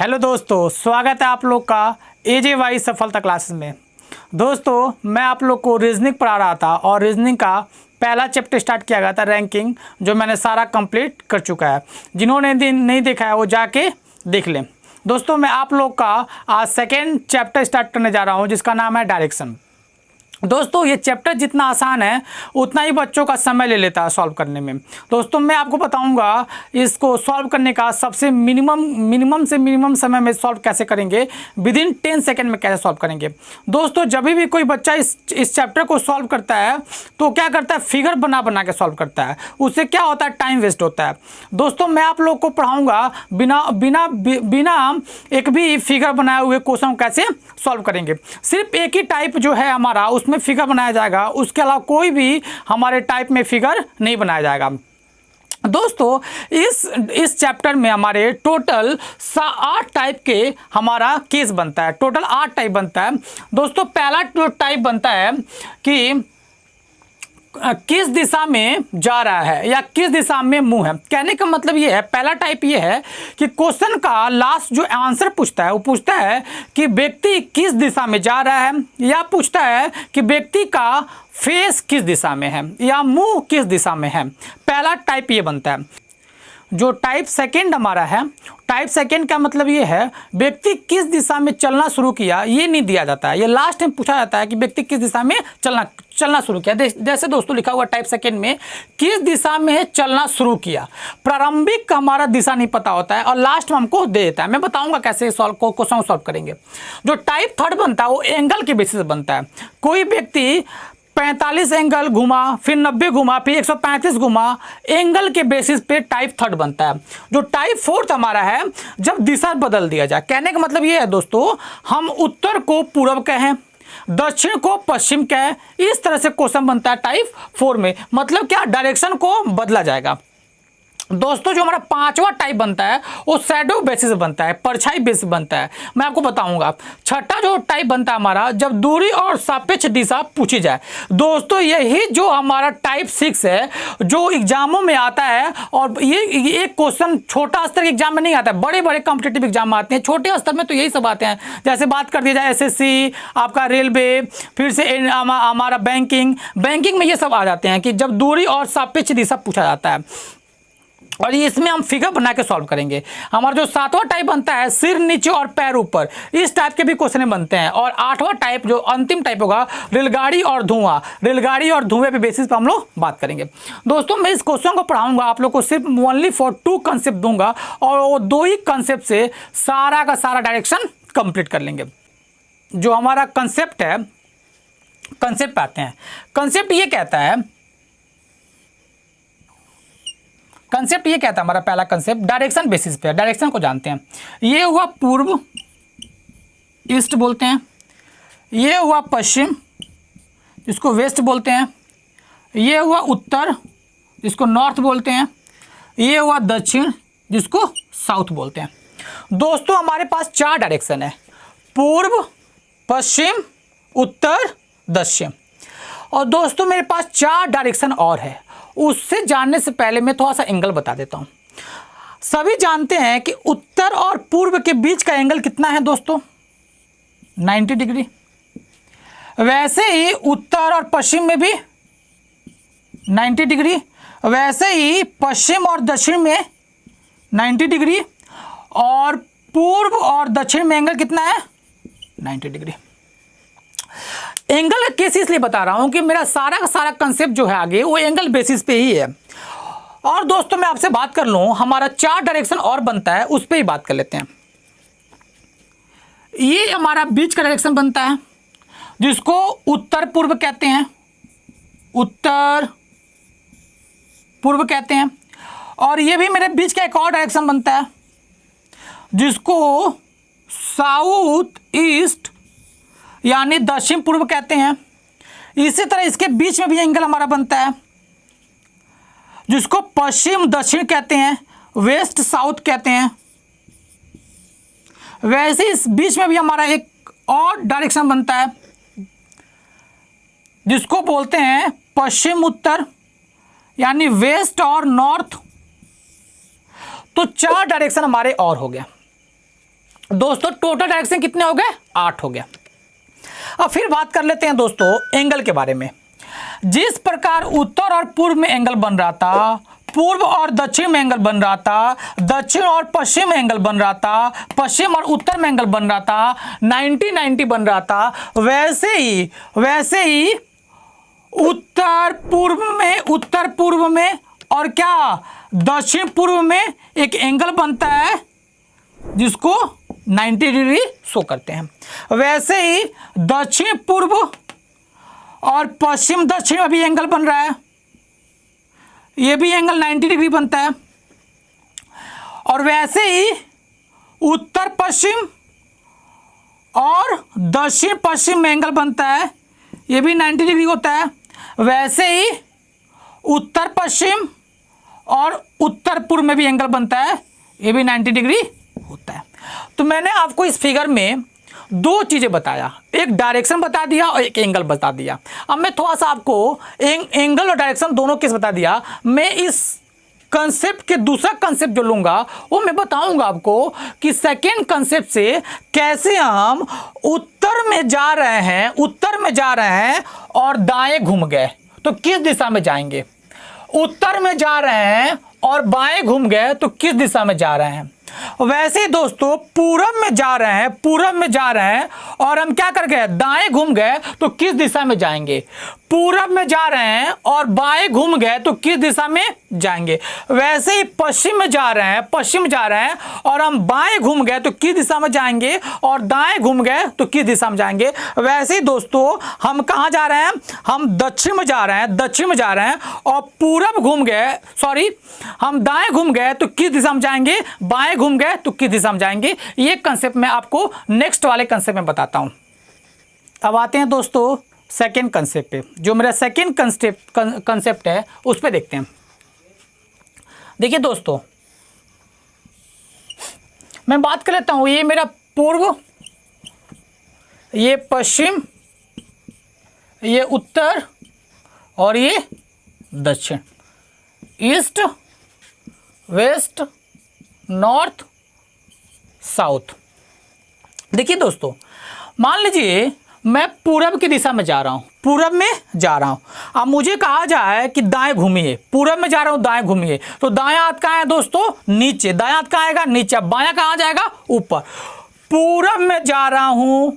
Hello दोस्तों, स्वागत है आप लोग का AJY सफलता क्लासेस में। दोस्तों, मैं आप लोग को रीजनिंग पढ़ा रहा था और रीजनिंग का पहला चैप्टर स्टार्ट किया गया था रैंकिंग, जो मैंने सारा कंप्लीट कर चुका है। जिन्होंने नहीं देखा है वो जाके देख लें। दोस्तों, मैं आप लोग का आज सेकेंड चैप्टर स्टार्ट करने जा रहा हूँ, जिसका नाम है डायरेक्शन। दोस्तों, ये चैप्टर जितना आसान है उतना ही बच्चों का समय ले लेता है सॉल्व करने में। दोस्तों, मैं आपको बताऊंगा इसको सॉल्व करने का सबसे मिनिमम से मिनिमम समय में सॉल्व कैसे करेंगे, विदिन 10 सेकेंड में कैसे सॉल्व करेंगे। दोस्तों, जब भी कोई बच्चा इस चैप्टर को सॉल्व करता है तो क्या करता है, फिगर बना के सॉल्व करता है। उससे क्या होता है, टाइम वेस्ट होता है। दोस्तों, मैं आप लोग को पढ़ाऊँगा बिना एक भी फिगर बनाए हुए क्वेश्चन कैसे सॉल्व करेंगे। सिर्फ एक ही टाइप जो है हमारा उसमें फिगर बनाया जाएगा, उसके अलावा कोई भी हमारे टाइप में फिगर नहीं बनाया जाएगा। दोस्तों, इस चैप्टर में हमारे टोटल 8 टाइप के हमारा केस बनता है। टोटल 8 टाइप बनता है। दोस्तों, पहला टाइप बनता है कि किस दिशा में जा रहा है या किस दिशा में मुंह है। कहने का मतलब ये है, पहला टाइप ये है कि क्वेश्चन का लास्ट जो आंसर पूछता है वो पूछता है कि व्यक्ति किस दिशा में जा रहा है, या पूछता है कि व्यक्ति का फेस किस दिशा में है या मुंह किस दिशा में है। पहला टाइप ये बनता है। जो टाइप सेकंड हमारा है, टाइप सेकंड का मतलब ये है व्यक्ति किस दिशा में चलना शुरू किया, ये नहीं दिया जाता है। ये लास्ट में पूछा जाता है कि व्यक्ति किस दिशा में चलना शुरू किया। जैसे दोस्तों लिखा हुआ टाइप सेकंड में किस दिशा में चलना शुरू किया। प्रारंभिक हमारा दिशा नहीं पता होता है और लास्ट में हमको दे देता है। मैं बताऊंगा कैसे क्वेश्चन सॉल्व करेंगे। जो टाइप थर्ड बनता है वो एंगल के बेसिस बनता है। कोई व्यक्ति 45 एंगल घुमा, फिर 90 घुमा, फिर 135 घुमा, एंगल के बेसिस पे टाइप थर्ड बनता है। जो टाइप फोर्थ हमारा है, जब दिशा बदल दिया जाए। कहने का मतलब ये है दोस्तों, हम उत्तर को पूर्व कहें, दक्षिण को पश्चिम कहें, इस तरह से क्वेश्चन बनता है टाइप 4 में। मतलब क्या, डायरेक्शन को बदला जाएगा। दोस्तों, जो हमारा पांचवा टाइप बनता है वो शैडो बेसिस बनता है, परछाई बेसिस बनता है। मैं आपको बताऊंगा। छठा जो टाइप बनता है हमारा, जब दूरी और सापेक्ष दिशा पूछी जाए। दोस्तों, यही जो हमारा टाइप 6 है, जो एग्जामों में आता है। और ये एक क्वेश्चन छोटा स्तर के एग्जाम में नहीं आता है, बड़े बड़े कॉम्पिटेटिव एग्जाम में आते हैं। छोटे स्तर में तो यही सब आते हैं। जैसे बात कर दिया जाए SSC, आपका रेलवे, फिर से हमारा बैंकिंग में ये सब आ जाते हैं कि जब दूरी और सापेक्ष दिशा पूछा जाता है। और ये इसमें हम फिगर बना के सॉल्व करेंगे। हमारा जो 7वां टाइप बनता है, सिर नीचे और पैर ऊपर, इस टाइप के भी क्वेश्चन बनते हैं। और 8वां टाइप जो अंतिम टाइप होगा, रेलगाड़ी और धुआं। रेलगाड़ी और धुएं पे बेसिस पे हम लोग बात करेंगे। दोस्तों, मैं इस क्वेश्चन को पढ़ाऊंगा आप लोग को, सिर्फ ओनली फॉर 2 कंसेप्ट दूंगा और वो 2 ही कंसेप्ट से सारा का सारा डायरेक्शन कंप्लीट कर लेंगे। जो हमारा कंसेप्ट है, कंसेप्ट पे आते हैं। कंसेप्ट ये कहता है, कंसेप्ट ये कहता है हमारा पहला कंसेप्ट डायरेक्शन बेसिस पे। डायरेक्शन को जानते हैं। ये हुआ पूर्व, ईस्ट बोलते हैं। ये हुआ पश्चिम, जिसको वेस्ट बोलते हैं। ये हुआ उत्तर, जिसको नॉर्थ बोलते हैं। ये हुआ दक्षिण, जिसको साउथ बोलते हैं। दोस्तों, हमारे पास 4 डायरेक्शन है, पूर्व, पश्चिम, उत्तर, दक्षिण। और दोस्तों, मेरे पास 4 डायरेक्शन और है। उससे जानने से पहले मैं थोड़ा सा एंगल बता देता हूं। सभी जानते हैं कि उत्तर और पूर्व के बीच का एंगल कितना है दोस्तों, 90 डिग्री। वैसे ही उत्तर और पश्चिम में भी 90 डिग्री। वैसे ही पश्चिम और दक्षिण में 90 डिग्री। और पूर्व और दक्षिण में एंगल कितना है, 90 डिग्री। एंगल का केस इसलिए बता रहा हूं कि मेरा सारा का सारा कंसेप्ट जो है आगे वो एंगल बेसिस पे ही है। और दोस्तों, मैं आपसे बात कर लूं, हमारा 4 डायरेक्शन और बनता है, उस पर ही बात कर लेते हैं। ये हमारा बीच का डायरेक्शन बनता है, जिसको उत्तर पूर्व कहते हैं, उत्तर पूर्व कहते हैं। और ये भी मेरे बीच का एक और डायरेक्शन बनता है, जिसको साउथ ईस्ट यानी दक्षिण पूर्व कहते हैं। इसी तरह इसके बीच में भी एंगल हमारा बनता है, जिसको पश्चिम दक्षिण कहते हैं, वेस्ट साउथ कहते हैं। वैसे इस बीच में भी हमारा एक और डायरेक्शन बनता है, जिसको बोलते हैं पश्चिम उत्तर यानी वेस्ट और नॉर्थ। तो 4 डायरेक्शन हमारे और हो गया। दोस्तों टोटल डायरेक्शन कितने हो गए, 8 हो गया। अब फिर बात कर लेते हैं दोस्तों एंगल के बारे में। जिस प्रकार उत्तर और पूर्व में एंगल बन रहा था, पूर्व और दक्षिण में एंगल बन रहा था, दक्षिण और पश्चिम में एंगल बन रहा था, पश्चिम और उत्तर में एंगल बन रहा था, 90-90 बन रहा था, वैसे ही उत्तर पूर्व में और क्या दक्षिण पूर्व में एक एंगल बनता है जिसको 90 डिग्री शो करते हैं। वैसे ही दक्षिण पूर्व और पश्चिम दक्षिण में भी एंगल बन रहा है, ये भी एंगल 90 डिग्री बनता है। और वैसे ही उत्तर पश्चिम और दक्षिण पश्चिम में एंगल बनता है, ये भी 90 डिग्री होता है। वैसे ही उत्तर पश्चिम और उत्तर पूर्व में भी एंगल बनता है, ये भी 90 डिग्री होता है। तो मैंने आपको इस फिगर में दो चीज़ें बताया, एक डायरेक्शन बता दिया और एक एंगल बता दिया। अब मैं थोड़ा सा आपको एंगल और डायरेक्शन दोनों केस बता दिया, मैं इस कंसेप्ट के दूसरा कंसेप्ट जो लूँगा वो मैं बताऊँगा आपको कि सेकेंड कंसेप्ट से कैसे हम उत्तर में जा रहे हैं और दाएं घूम गए तो किस दिशा में जाएंगे, उत्तर में जा रहे हैं और बाएं घूम गए तो किस दिशा में जा रहे हैं। वैसे ही दोस्तों पूरब में जा रहे हैं और हम क्या कर गए, दाएं घूम गए तो किस दिशा में जाएंगे। पूरब में जा रहे हैं और बाएं घूम गए तो किस दिशा में जाएंगे। वैसे ही पश्चिम में जा रहे हैं और हम बाएं घूम गए तो किस दिशा में जाएंगे और दाएं घूम गए तो किस दिशा में जाएंगे। वैसे ही दोस्तों हम कहाँ जा रहे हैं, हम दक्षिण में जा रहे हैं और पूरब घूम गए, हम दाएं घूम गए तो किस दिशा में जाएंगे, बाएं घूम गए तो किस दिशा में जाएंगे। ये कंसेप्ट मैं आपको नेक्स्ट वाले कंसेप्ट में बताता हूं। अब आते हैं दोस्तों सेकेंड कंसेप्ट पे, जो मेरा सेकेंड कंसेप्ट है उस पे देखते हैं। देखिए दोस्तों मैं बात कर लेता हूं, ये मेरा पूर्व, ये पश्चिम, ये उत्तर और ये दक्षिण, ईस्ट वेस्ट नॉर्थ साउथ। देखिए दोस्तों मान लीजिए मैं पूरब की दिशा में जा रहा हूं, अब मुझे कहा जाए कि दाएं घूमिए, पूरब में जा रहा हूं दाएं घूमिए, तो दायां हाथ कहाँ है दोस्तों, नीचे, दायां हाथ कहाँ आएगा, नीचे। बायां कहाँ जाएगा, ऊपर। पूरब में जा रहा हूं,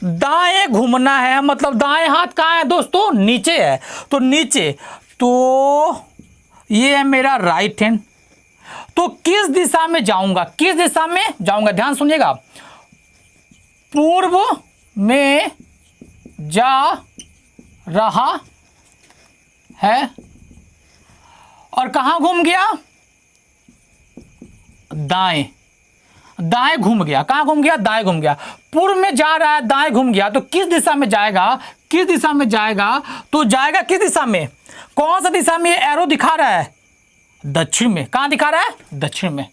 दाएं घूमना है, मतलब दाएं हाथ कहाँ है दोस्तों, नीचे है, तो नीचे, तो ये है मेरा राइट हैंड। तो किस दिशा में जाऊंगा, ध्यान सुनिएगा, पूर्व में जा रहा है और कहां घूम गया, दाएं घूम गया। कहां घूम गया, दाएं घूम गया। पूर्व में जा रहा है, दाएं घूम गया, तो किस दिशा में जाएगा, तो जाएगा किस दिशा में, कौन सा दिशा में एरो दिखा रहा है, दक्षिण में। कहां दिखा रहा है, दक्षिण में।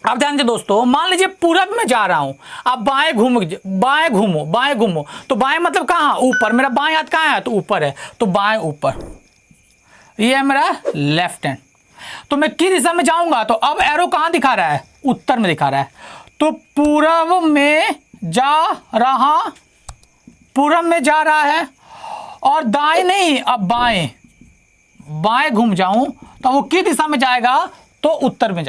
अब ध्यान दीजिए दोस्तों, मान लीजिए पूरब में जा रहा हूं, अब बाएं घूमो, तो बाएं मतलब कहां, ऊपर। मेरा बाएं हाथ कहां है, तो ऊपर है, तो बाएं ऊपर। ये है मेरा लेफ्ट हैंड। तो मैं किस दिशा में जाऊंगा, तो अब एरो कहां दिखा रहा है, उत्तर में दिखा रहा है, तो पूरब में जा रहा है और दाएं नहीं, अब बाएं घूम जाऊं तो वो किस दिशा में जाएगा, तो उत्तर में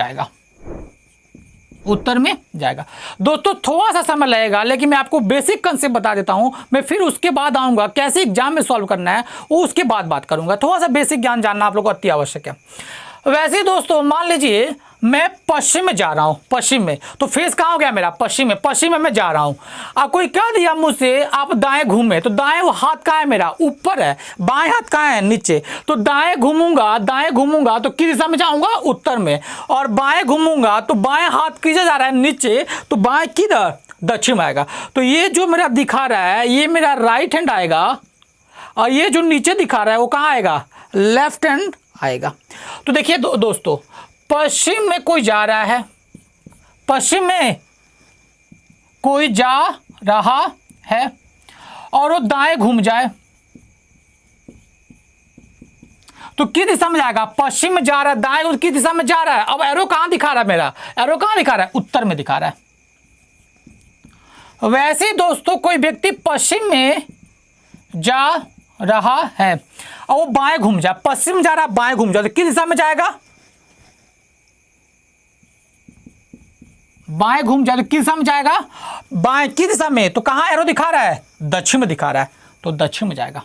जाएगा, दोस्तों थोड़ा सा समय लगेगा, लेकिन मैं आपको बेसिक कंसेप्ट बता देता हूं। मैं फिर उसके बाद आऊंगा कैसे एग्जाम में सॉल्व करना है, वो उसके बाद बात करूंगा। थोड़ा सा बेसिक ज्ञान जानना आप लोग को अति आवश्यक है। वैसे ही दोस्तों मान लीजिए मैं पश्चिम में जा रहा हूं, तो फेस कहां हो गया मेरा, पश्चिम में मैं जा रहा हूं। अब कोई कह दिया मुझसे आप दाएं घूमे, तो दाएं वो हाथ कहां है मेरा, ऊपर है, बाएं हाथ कहां है, नीचे। तो दाएं घूमूंगा तो किस दिशा में जाऊंगा, उत्तर में। और बाएं घूमूंगा तो बाएं हाथ किधर जा रहा है, नीचे, तो बाएं किधर, दक्षिण में आएगा। तो ये जो मेरा दिखा रहा है ये मेरा राइट हैंड आएगा, और ये जो नीचे दिखा रहा है वो कहां आएगा, लेफ्ट हैंड आएगा। तो देखिए दोस्तों पश्चिम में कोई जा रहा है, और वो दाएं घूम जाए, तो किस दिशा में जाएगा, पश्चिम में जा रहा है, दाएं किस दिशा में जा रहा है। अब एरो कहां दिखा रहा है, मेरा एरो कहां दिखा रहा है, उत्तर में दिखा रहा है। वैसे ही दोस्तों कोई व्यक्ति पश्चिम में जा रहा है और वो बाएं घूम जाए, पश्चिम जा रहा है बाएं घूम जाए, तो किस दिशा में जाएगा, बाएं घूम जाए तो किस दिशा में जाएगा, बाएं किस दिशा में, तो कहां एरो दिखा रहा है, दक्षिण में दिखा रहा है, तो दक्षिण में जाएगा।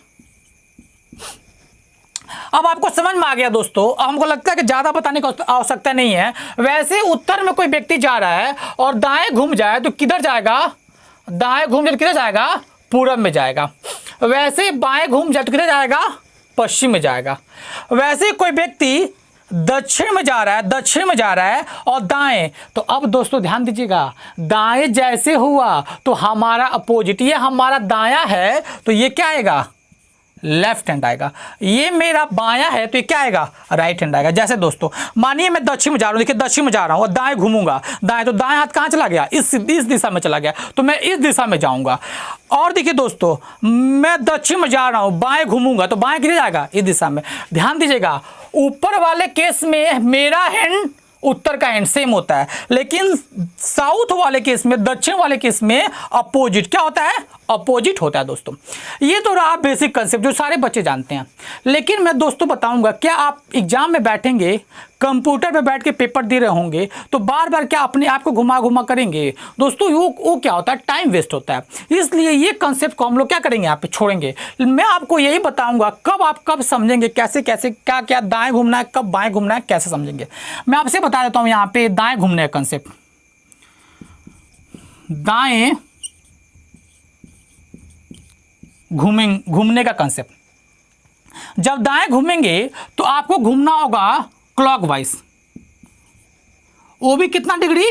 अब आपको समझ में आ गया दोस्तों। अब हमको लगता है कि ज्यादा बताने की आवश्यकता नहीं है। वैसे उत्तर में कोई व्यक्ति जा रहा है और दाएं घूम जाए तो किधर जाएगा, दाएं घूम जाए तो किधर जाएगा, पूरब में जाएगा। वैसे बाएं घूम जाए तो किधर जाएगा, पश्चिम में जाएगा। वैसे कोई व्यक्ति दक्षिण में जा रहा है, दक्षिण में जा रहा है और दाएं, तो अब दोस्तों ध्यान दीजिएगा, दाएं जैसे हुआ तो हमारा अपोजिट, ये हमारा दायां है तो ये क्या आएगा, लेफ्ट हैंड आएगा। ये मेरा बायां है तो ये क्या आएगा, राइट हैंड आएगा। जैसे दोस्तों मानिए मैं दक्षिण में जा रहा हूँ, देखिए दक्षिण में जा रहा हूँ और दाएं घूमूंगा, दाएं, तो दाएं हाथ कहाँ चला गया, इस दिशा में चला गया, तो मैं इस दिशा में जाऊंगा। और देखिए दोस्तों मैं दक्षिण में जा रहा हूँ, बाएं घूमूंगा तो बाएं किधर जाएगा, इस दिशा में। ध्यान दीजिएगा ऊपर वाले केस में मेरा हैंड उत्तर का हैंड सेम होता है, लेकिन साउथ वाले केस में, दक्षिण वाले केस में अपोजिट क्या होता है, अपोजिट होता है दोस्तों। ये तो रहा बेसिक कंसेप्ट जो सारे बच्चे जानते हैं। लेकिन मैं दोस्तों बताऊंगा, क्या आप एग्जाम में बैठेंगे, कंप्यूटर पे बैठ के पेपर दे रहे होंगे तो बार बार क्या अपने आप को घुमा घुमा करेंगे दोस्तों, वो क्या होता है, टाइम वेस्ट होता है। इसलिए ये कंसेप्ट को हम लोग क्या करेंगे, यहाँ पे छोड़ेंगे। मैं आपको यही बताऊंगा कब समझेंगे, कैसे कैसे क्या क्या दाएं घूमना है, कब बाएं घूमना है, कैसे समझेंगे। मैं आपसे बता देता हूँ यहाँ पे दाएं घूमने का कंसेप्ट, दाएं घूमने का कंसेप्ट। जब दाएं घूमेंगे तो आपको घूमना होगा क्लॉकवाइज, वो भी कितना डिग्री,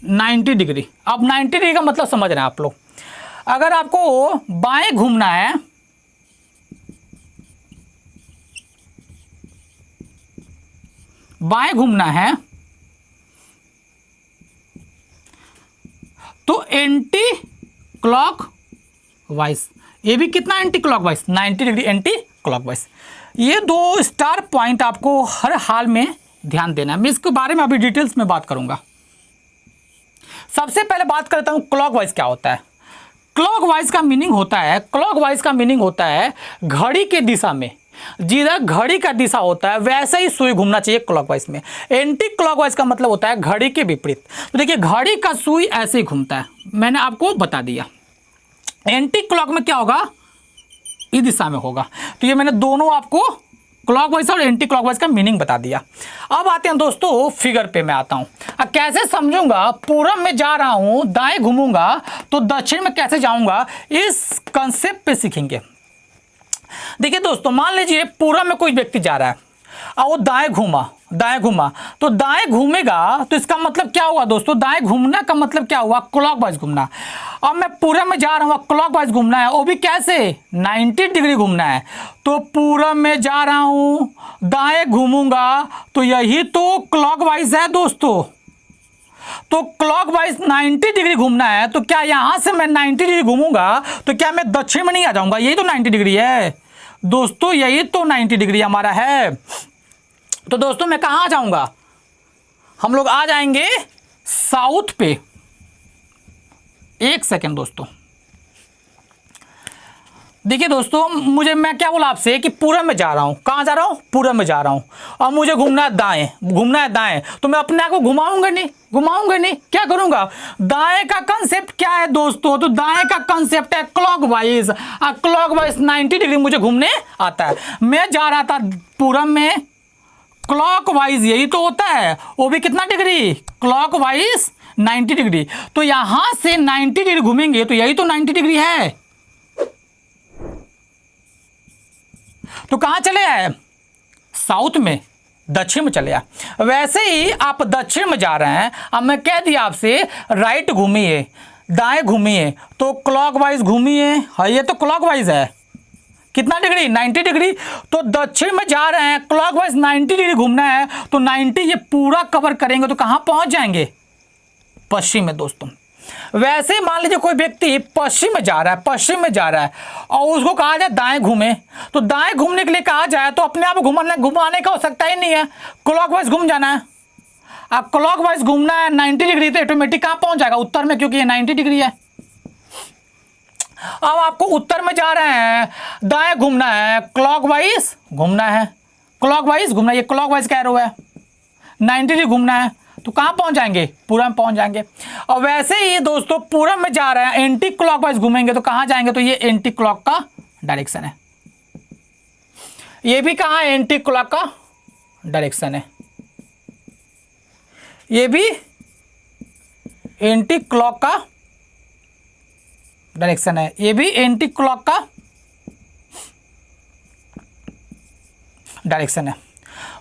90 डिग्री। अब 90 डिग्री का मतलब समझ रहे हैं आप लोग। अगर आपको बाएं घूमना है, बाएं घूमना है तो एंटी क्लॉकवाइज, ये भी कितना anti clockwise, 90 degree anti clockwise. ये दो स्टार पॉइंट आपको हर हाल में ध्यान देना है। मैं इसके बारे में अभी डिटेल्स में बात करूंगा। सबसे पहले बात करता हूं क्लॉकवाइज क्या होता है। क्लॉकवाइज का मीनिंग होता है, क्लॉकवाइज का मीनिंग होता है घड़ी के दिशा में, जिधर घड़ी का दिशा होता है वैसे ही सुई घूमना चाहिए क्लॉकवाइज में। एंटी क्लॉकवाइज का मतलब होता है घड़ी के विपरीत। तो देखिए घड़ी का सुई ऐसे ही घूमता है, मैंने आपको बता दिया। एंटी क्लॉक में क्या होगा, इस दिशा में होगा। तो ये मैंने दोनों आपको क्लॉकवाइज और एंटी क्लॉकवाइज का मीनिंग बता दिया। अब आते हैं दोस्तों फिगर पे, मैं आता हूं। अब कैसे समझूंगा, पूरब में जा रहा हूं, दाएं घूमूंगा तो दक्षिण में कैसे जाऊंगा, इस कंसेप्ट पे सीखेंगे। देखिए दोस्तों मान लीजिए पूरब में कोई व्यक्ति जा रहा है और वो दाएं घूमा तो दाएं घूमेगा तो इसका मतलब क्या हुआ दोस्तों, दाएं घूमना का मतलब क्या हुआ, क्लॉकवाइज घूमना। अब मैं पूरब में जा रहा हूँ, क्लॉकवाइज घूमना है, वो भी कैसे, 90 डिग्री घूमना है। तो पूरब में जा रहा हूँ, दाएं घूमूंगा तो यही तो क्लॉकवाइज है दोस्तों। तो क्लॉकवाइज 90 डिग्री घूमना है, तो क्या यहां से मैं 90 डिग्री घूमूंगा तो क्या मैं दक्षिण में नहीं आ जाऊंगा, यही तो 90 डिग्री है दोस्तों, यही तो 90 डिग्री हमारा है। तो दोस्तों मैं कहां आ जाऊंगा, हम लोग आ जाएंगे साउथ पे। एक सेकेंड दोस्तों, देखिए दोस्तों मैं क्या बोला आपसे कि पूरब में जा रहा हूं, कहां जा रहा हूं, पूरब में जा रहा हूं और मुझे घूमना है दाएं, तो मैं अपने आप को घुमाऊंगा नहीं, क्या करूंगा, दाएं का कंसेप्ट क्या है दोस्तों, तो दाएं का कंसेप्ट है क्लॉकवाइज। क्लॉकवाइज 90 डिग्री मुझे घूमने आता है। मैं जा रहा था पूरब में, क्लॉकवाइज यही तो होता है, वो भी कितना डिग्री, क्लॉकवाइज 90 डिग्री। तो यहां से 90 डिग्री घूमेंगे तो यही तो 90 डिग्री है। तो कहां चले आए, साउथ में, दक्षिण में चले आए। वैसे ही आप दक्षिण में जा रहे हैं, अब मैं कह दिया आपसे राइट घूमिए, दाएं घूमिए, तो क्लॉकवाइज घूमिए, हाँ ये तो क्लॉकवाइज है, कितना डिग्री, 90 डिग्री। तो दक्षिण में जा रहे हैं, क्लॉकवाइज 90 डिग्री घूमना है, तो 90 ये पूरा कवर करेंगे तो कहां पहुंच जाएंगे, पश्चिम में दोस्तों। वैसे ही मान लीजिए कोई व्यक्ति पश्चिम में जा रहा है, पश्चिम में जा रहा है और उसको कहा जाए दाएं घूमे, तो दाएं घूमने के लिए कहा जाए तो अपने आप घुमाने का हो सकता ही नहीं है, क्लॉकवाइज घूम जाना है। अब क्लॉकवाइज घूमना है 90 डिग्री, तो ऑटोमेटिक कहाँ पहुंच जाएगा, उत्तर में, क्योंकि ये 90 डिग्री है। अब आपको उत्तर में जा रहे हैं, दाएं घूमना है, क्लॉकवाइज घूमना है, क्लॉकवाइज घूमना है, ये क्लॉकवाइज कह रहा है 90 डिग्री घूमना है, तो कहाँ पहुंच जाएंगे, पूरब में पहुंच जाएंगे। और वैसे ही दोस्तों पूरब में जा रहे हैं, एंटी क्लॉकवाइज घूमेंगे तो कहाँ जाएंगे, तो ये एंटी क्लॉक का डायरेक्शन है। ये भी कहाँ है, एंटी क्लॉक का डायरेक्शन है, ये भी एंटी क्लॉक का डायरेक्शन है, ये भी एंटी क्लॉक का डायरेक्शन है।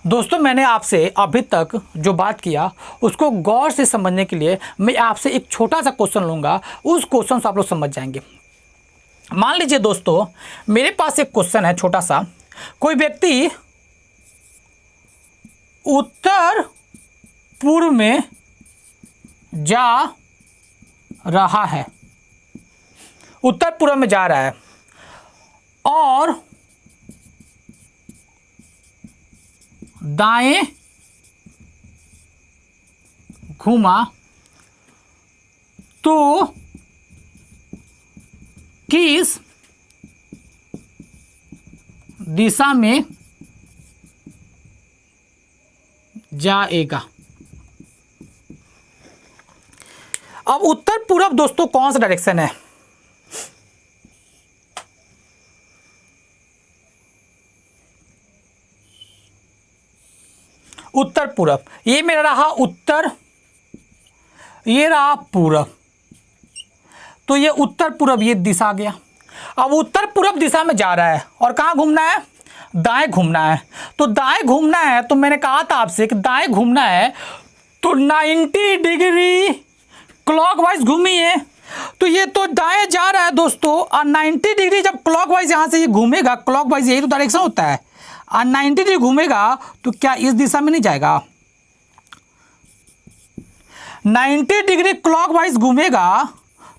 दोस्तों मैंने आपसे अभी तक जो बात किया उसको गौर से समझने के लिए मैं आपसे एक छोटा सा क्वेश्चन लूँगा, उस क्वेश्चन से आप लोग समझ जाएंगे। मान लीजिए दोस्तों मेरे पास एक क्वेश्चन है छोटा सा, कोई व्यक्ति उत्तर पूर्व में जा रहा है, उत्तर पूर्व में जा रहा है और दाएं घूमा तो किस दिशा में जाएगा। अब उत्तर पूर्व दोस्तों कौन सा डायरेक्शन है, उत्तर पूरब, ये मेरा रहा उत्तर, ये रहा पूरब, तो ये उत्तर पूरब ये दिशा आ गया। अब उत्तर पूरब दिशा में जा रहा है और कहाँ घूमना है, दाएं घूमना है। तो दाएं घूमना है तो मैंने कहा था आपसे कि दाएं घूमना है तो 90 डिग्री क्लॉकवाइज घूमिए, तो ये तो दाएं जा रहा है दोस्तों, और 90 डिग्री जब क्लॉकवाइज यहाँ से ये घूमेगा, क्लॉकवाइज यही तो डायरेक्शन होता है, और 90 डिग्री घूमेगा तो क्या इस दिशा में नहीं जाएगा, 90 डिग्री क्लॉकवाइज घूमेगा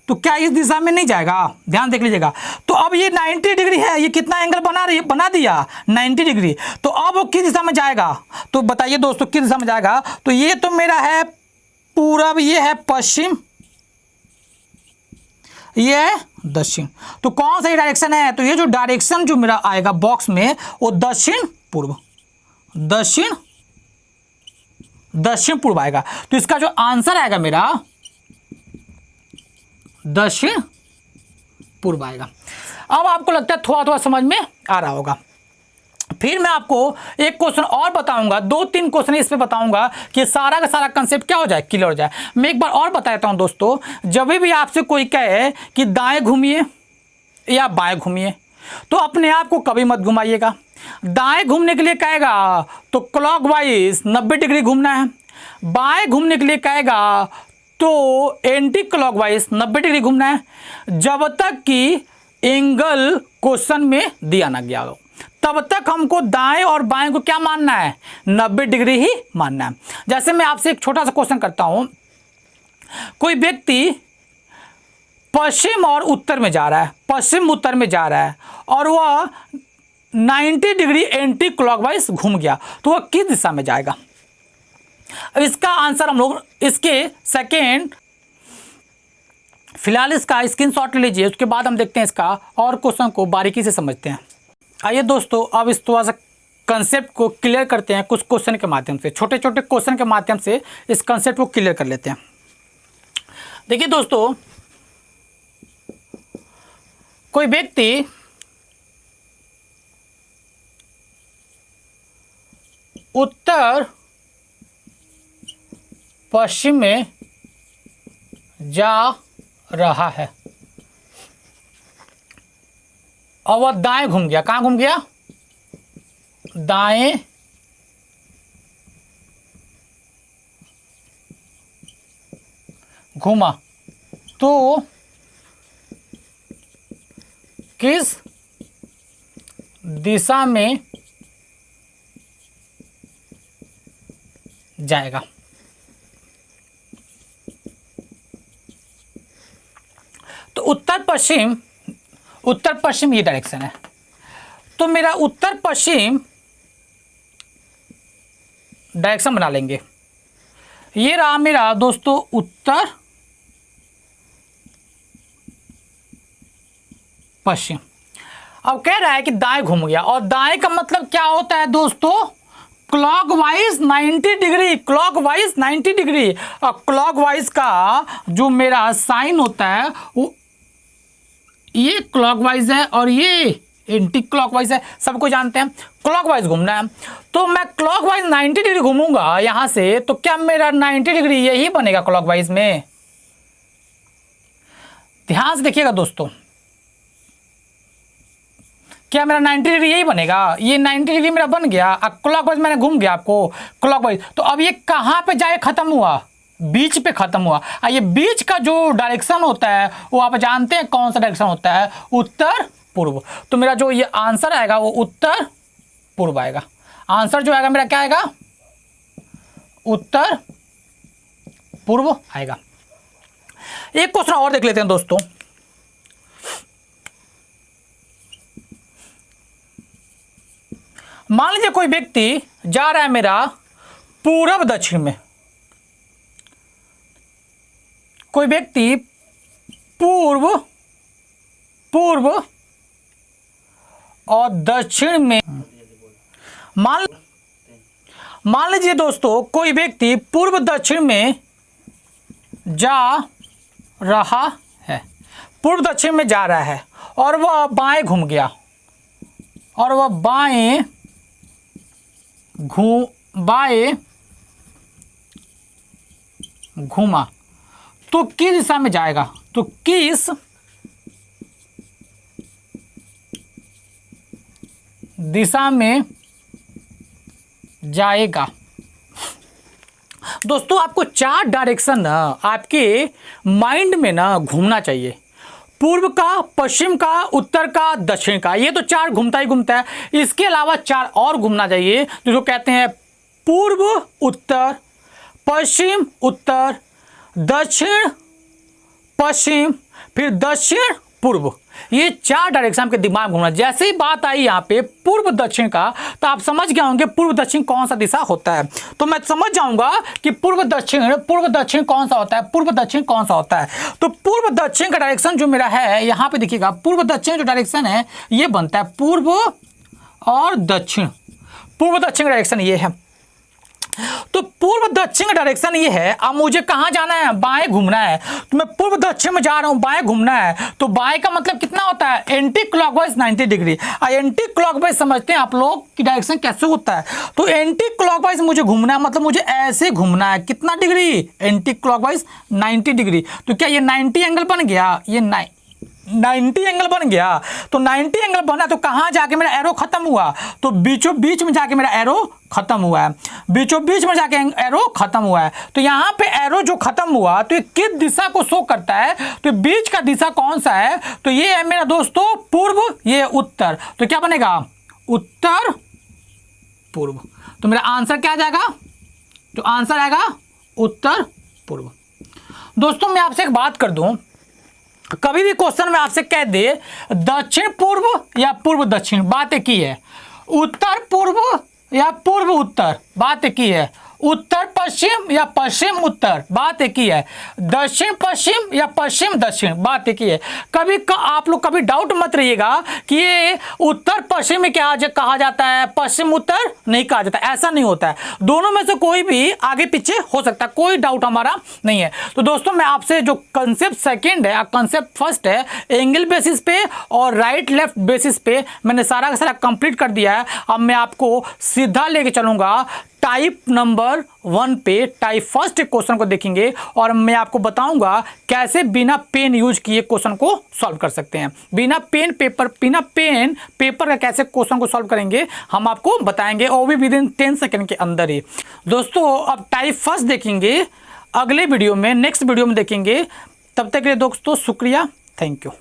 तो क्या इस दिशा में नहीं जाएगा, ध्यान देख लीजिएगा। तो अब ये 90 डिग्री है, ये कितना एंगल बना दिया 90 डिग्री, तो अब वो किस दिशा में जाएगा, तो बताइए दोस्तों किस दिशा में जाएगा। तो ये तो मेरा है पूरब, ये है पश्चिम, ये है दक्षिण, तो कौन सा डायरेक्शन है, तो ये जो डायरेक्शन जो मेरा आएगा बॉक्स में वो दक्षिण पूर्व, दक्षिण पूर्व आएगा। तो इसका जो आंसर आएगा मेरा दक्षिण पूर्व आएगा। अब आपको लगता है थोड़ा थोड़ा समझ में आ रहा होगा। फिर मैं आपको एक क्वेश्चन और बताऊंगा, 2-3 क्वेश्चन इस पे बताऊंगा कि सारा का सारा कंसेप्ट क्या हो जाए, क्लियर हो जाए। मैं एक बार और बता देता हूं दोस्तों, जब भी आपसे कोई कहे कि दाएं घूमिए या बाएं घूमिए तो अपने आप को कभी मत घुमाइएगा। दाएं घूमने के लिए कहेगा तो क्लॉकवाइज 90 डिग्री घूमना है, बाएं घूमने के लिए कहेगा तो एंटी क्लॉकवाइज 90 डिग्री घूमना है, जब तक कि एंगल क्वेश्चन में दिया ना गया हो तब तक हमको दाएं और बाएं को क्या मानना है, 90 डिग्री ही मानना है। जैसे मैं आपसे एक छोटा सा क्वेश्चन करता हूं, कोई व्यक्ति पश्चिम और उत्तर में जा रहा है, पश्चिम उत्तर में जा रहा है और वह 90 डिग्री एंटी क्लॉकवाइज घूम गया, तो वह किस दिशा में जाएगा। इसका आंसर हम लोग इसके सेकेंड, फिलहाल इसका स्क्रीनशॉट ले लीजिए, उसके बाद हम देखते हैं इसका और क्वेश्चन को बारीकी से समझते हैं। आइए दोस्तों अब इस थोड़ा सा कंसेप्ट को क्लियर करते हैं कुछ क्वेश्चन के माध्यम से, छोटे छोटे क्वेश्चन के माध्यम से इस कंसेप्ट को क्लियर कर लेते हैं। देखिए दोस्तों, कोई व्यक्ति उत्तर पश्चिम में जा रहा है और वह दाएं घूम गया, कहाँ घूम गया, दाएं घूमा तो किस दिशा में जाएगा। उत्तर पश्चिम ये डायरेक्शन है, तो मेरा उत्तर पश्चिम डायरेक्शन बना लेंगे। ये रहा मेरा दोस्तों उत्तर पश्चिम। अब कह रहा है कि दाएं घूम गया, और दाएं का मतलब क्या होता है दोस्तों, क्लॉकवाइज 90 डिग्री, क्लॉकवाइज 90 डिग्री। और क्लॉकवाइज का जो मेरा साइन होता है वो ये क्लॉकवाइज है और ये एंटी क्लॉकवाइज है, सबको जानते हैं। क्लॉकवाइज घूमना है तो मैं क्लॉकवाइज 90 डिग्री घूमूंगा यहां से, तो क्या मेरा 90 डिग्री यही बनेगा क्लॉकवाइज में? ध्यान से देखिएगा दोस्तों, क्या मेरा 90 डिग्री यही बनेगा? ये 90 डिग्री मेरा बन गया, अब क्लॉकवाइज मैंने घूम गया आपको क्लॉकवाइज, तो अब ये कहाँ पे जाए खत्म हुआ? बीच पे खत्म हुआ। ये बीच का जो डायरेक्शन होता है वो आप जानते हैं कौन सा डायरेक्शन होता है, उत्तर पूर्व। तो मेरा जो ये आंसर आएगा वो उत्तर पूर्व आएगा। आंसर जो आएगा मेरा क्या आएगा, उत्तर पूर्व आएगा। एक क्वेश्चन और देख लेते हैं दोस्तों। मान लीजिए कोई व्यक्ति जा रहा है मेरा पूर्व दक्षिण में, कोई व्यक्ति पूर्व और दक्षिण में, मान लीजिए दोस्तों कोई व्यक्ति पूर्व दक्षिण में जा रहा है, पूर्व दक्षिण में जा रहा है और वह बाएं घूम गया, और वह बाएं घूमा, तो किस दिशा में जाएगा? तो किस दिशा में जाएगा? दोस्तों आपको 4 डायरेक्शन ना आपके माइंड में ना घूमना चाहिए, पूर्व का, पश्चिम का, उत्तर का, दक्षिण का। ये तो 4 घूमता ही घूमता है, इसके अलावा 4 और घूमना चाहिए जिसको कहते हैं पूर्व उत्तर, पश्चिम उत्तर, दक्षिण पश्चिम, फिर दक्षिण पूर्व। ये 4 डायरेक्शन आपके दिमाग में घूमना। जैसे ही बात आई यहाँ पे पूर्व दक्षिण का, तो आप समझ गए होंगे पूर्व दक्षिण कौन सा दिशा होता है। तो मैं समझ जाऊंगा कि पूर्व दक्षिण कौन सा होता है, पूर्व दक्षिण कौन सा होता है। तो पूर्व दक्षिण का डायरेक्शन जो मेरा है, यहाँ पे देखिएगा पूर्व दक्षिण जो डायरेक्शन है ये बनता है पूर्व और दक्षिण। पूर्व दक्षिण का डायरेक्शन ये है, तो पूर्व दक्षिण का डायरेक्शन ये है। अब मुझे कहाँ जाना है, बाएं घूमना है, तो मैं पूर्व दक्षिण में जा रहा हूँ, बाएं घूमना है। तो बाएं का मतलब कितना होता है, anti clockwise 90 degree. Anti clockwise समझते हैं आप लोग कि डायरेक्शन कैसे होता है। तो एंटी क्लॉकवाइज मुझे घूमना है, मतलब मुझे ऐसे घूमना है, कितना डिग्री, एंटी क्लॉकवाइज 90 डिग्री। तो क्या ये 90 एंगल बन गया, ये 90 एंगल बन गया। तो 90 एंगल बना तो कहाँ जाके मेरा एरो खत्म हुआ, तो बीचों बीच में जाके मेरा एरो खत्म हुआ है, बीचों बीच में जाके एरो खत्म हुआ है। तो यहाँ पे एरो जो खत्म हुआ तो ये किस दिशा को शो करता है, तो बीच का दिशा कौन सा है, तो ये है मेरा दोस्तों पूर्व, ये उत्तर। तो क्या बनेगा, उत्तर पूर्व। तो मेरा आंसर क्या आ जाएगा, तो आंसर आएगा उत्तर पूर्व। दोस्तों मैं आपसे एक बात कर दूं, कभी भी क्वेश्चन में आपसे कह दे दक्षिण पूर्व या पूर्व दक्षिण, बात एक ही है। उत्तर पूर्व या पूर्व उत्तर, बात एक ही है। उत्तर पश्चिम या पश्चिम उत्तर, बात एक ही है। दक्षिण पश्चिम या पश्चिम दक्षिण, बात एक ही है। कभी आप लोग कभी डाउट मत रहिएगा कि ये उत्तर पश्चिम में क्या कहा जाता है, पश्चिम उत्तर नहीं कहा जाता, ऐसा नहीं होता है। दोनों में से कोई भी आगे पीछे हो सकता है, कोई डाउट हमारा नहीं है। तो दोस्तों मैं आपसे जो कंसेप्ट सेकेंड है, कंसेप्ट फर्स्ट है, एंगल बेसिस पे और राइट लेफ्ट बेसिस पे मैंने सारा का सारा कंप्लीट कर दिया है। अब मैं आपको सीधा लेके चलूंगा टाइप नंबर 1 पे। टाइप फर्स्ट क्वेश्चन को देखेंगे और मैं आपको बताऊंगा कैसे बिना पेन यूज किए क्वेश्चन को सॉल्व कर सकते हैं। बिना पेन पेपर का कैसे क्वेश्चन को सॉल्व करेंगे हम आपको बताएंगे, और भी विदिन 10 सेकंड के अंदर ही। दोस्तों अब टाइप फर्स्ट देखेंगे अगले वीडियो में, नेक्स्ट वीडियो में देखेंगे। तब तक के लिए दोस्तों शुक्रिया, थैंक यू।